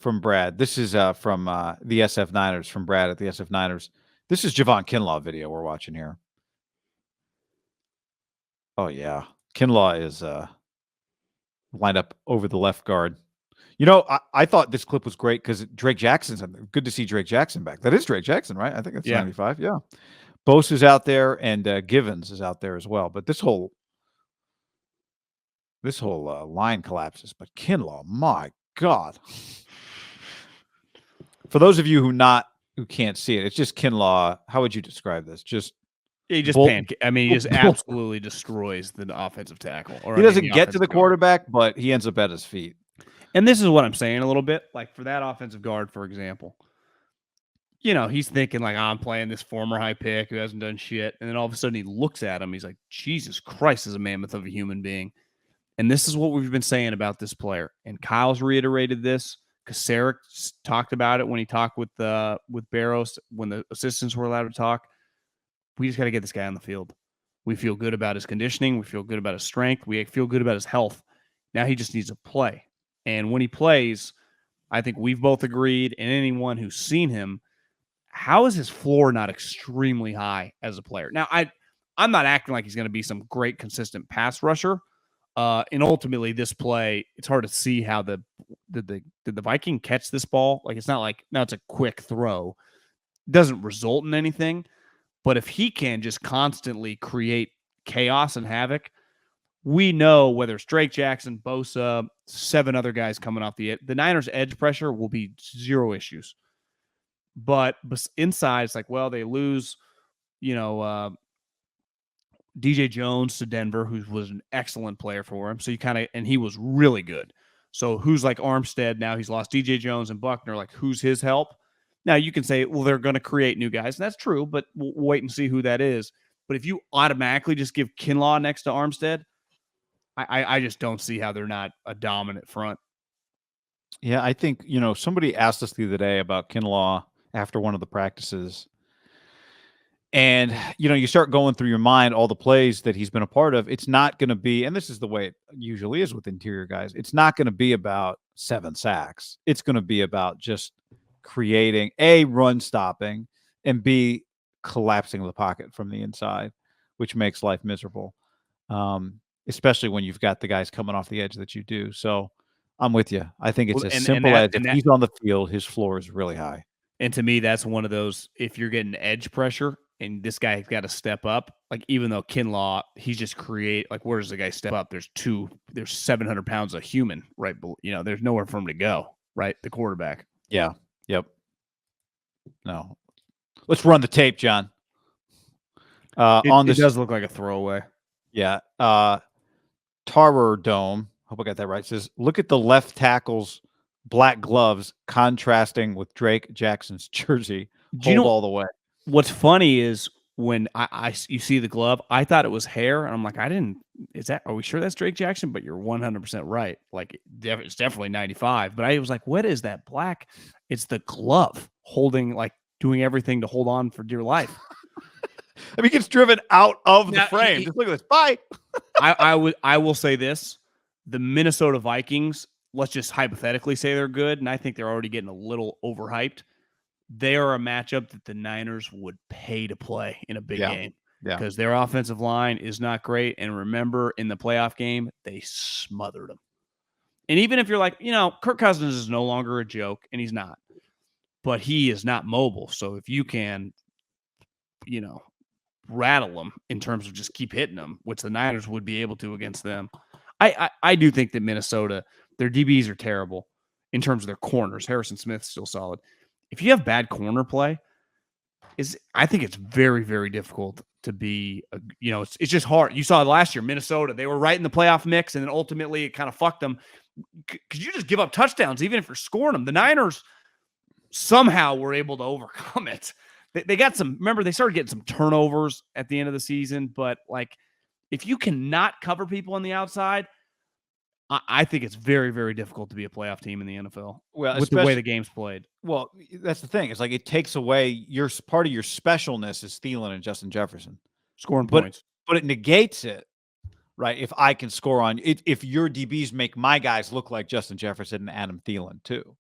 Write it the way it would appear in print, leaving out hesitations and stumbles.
from Brad. This is from the SF Niners, from Brad at the SF Niners. This is Javon Kinlaw video we're watching here. Oh, yeah. Kinlaw is lined up over the left guard. You know, I thought this clip was great because Drake Jackson's good to see Drake Jackson back. That is Drake Jackson, right? I think that's 95. Yeah. Bose is out there and Givens is out there as well. But this whole line collapses. But Kinlaw, my God. For those of you who can't see it, it's just Kinlaw. How would you describe this? He just he just absolutely destroys the offensive tackle. He doesn't get to the quarterback, but he ends up at his feet. And this is what I'm saying a little bit. Like for that offensive guard, for example, you know, he's thinking like, I'm playing this former high pick who hasn't done shit. And then all of a sudden he looks at him. He's like, Jesus Christ, is a mammoth of a human being. And this is what we've been saying about this player. And Kyle's reiterated this. Kasaric talked about it when he talked with Barrows when the assistants were allowed to talk. We just got to get this guy on the field. We feel good about his conditioning. We feel good about his strength. We feel good about his health. Now he just needs to play. And when he plays, I think we've both agreed, and anyone who's seen him, how is his floor not extremely high as a player? Now, I'm not acting like he's going to be some great consistent pass rusher. And ultimately, this play, it's hard to see how did the Viking catch this ball? Like, it's not like now it's a quick throw. It doesn't result in anything. But if he can just constantly create chaos and havoc, we know whether it's Drake Jackson, Bosa, 7 other guys coming off the Niners' edge pressure will be 0 issues. But inside, it's like, well, they lose, DJ Jones to Denver, who was an excellent player for him. So and he was really good. So who's like Armstead now? He's lost DJ Jones and Buckner. Like, who's his help? Now, you can say, well, they're going to create new guys. And that's true, but we'll wait and see who that is. But if you automatically just give Kinlaw next to Armstead, I just don't see how they're not a dominant front. Yeah, I think, somebody asked us the other day about Kinlaw after one of the practices. And, you start going through your mind all the plays that he's been a part of. It's not going to be, and this is the way it usually is with interior guys, it's not going to be about 7 sacks. It's going to be about just creating A, run stopping, and B, collapsing the pocket from the inside, which makes life miserable, especially when you've got the guys coming off the edge that you do. So I'm with you. I think it's simple as if he's on the field, his floor is really high. And to me, that's one of those, if you're getting edge pressure and this guy's got to step up, like even though Kinlaw, he's just where does the guy step up? There's 700 pounds of human, right? There's nowhere for him to go, right? The quarterback. Yeah. Yep. No. Let's run the tape, John. It does look like a throwaway. Yeah. Tarver Dome, hope I got that right, says, look at the left tackle's black gloves contrasting with Drake Jackson's jersey. All the way. What's funny is when you see the glove, I thought it was hair, and I'm like, are we sure that's Drake Jackson? But you're 100% right. Like, it's definitely 95. But I was like, what is that black? It's the glove holding, like, doing everything to hold on for dear life. I mean, he gets driven out of the frame. Just look at this. Bye. I will say this. The Minnesota Vikings, let's just hypothetically say they're good, and I think they're already getting a little overhyped. They are a matchup that the Niners would pay to play in a big game because their offensive line is not great. And remember, in the playoff game, they smothered them. And even if you're like, Kirk Cousins is no longer a joke, and he's not, but he is not mobile. So if you can, rattle them in terms of just keep hitting them, which the Niners would be able to against them. I do think that Minnesota, their DBs are terrible in terms of their corners. Harrison Smith's still solid. If you have bad corner play, I think it's very, very difficult to be, it's just hard. You saw last year, Minnesota, they were right in the playoff mix, and then ultimately it kind of fucked them. Because you just give up touchdowns, even if you're scoring them. The Niners somehow were able to overcome it. They got they started getting some turnovers at the end of the season, but like, if you cannot cover people on the outside, I think it's very, very difficult to be a playoff team in the NFL with the way the game's played. Well, that's the thing. It's like it takes away part of your specialness is Thielen and Justin Jefferson. Scoring points. But it negates it, right? If I can score on it, if your DBs make my guys look like Justin Jefferson and Adam Thielen too.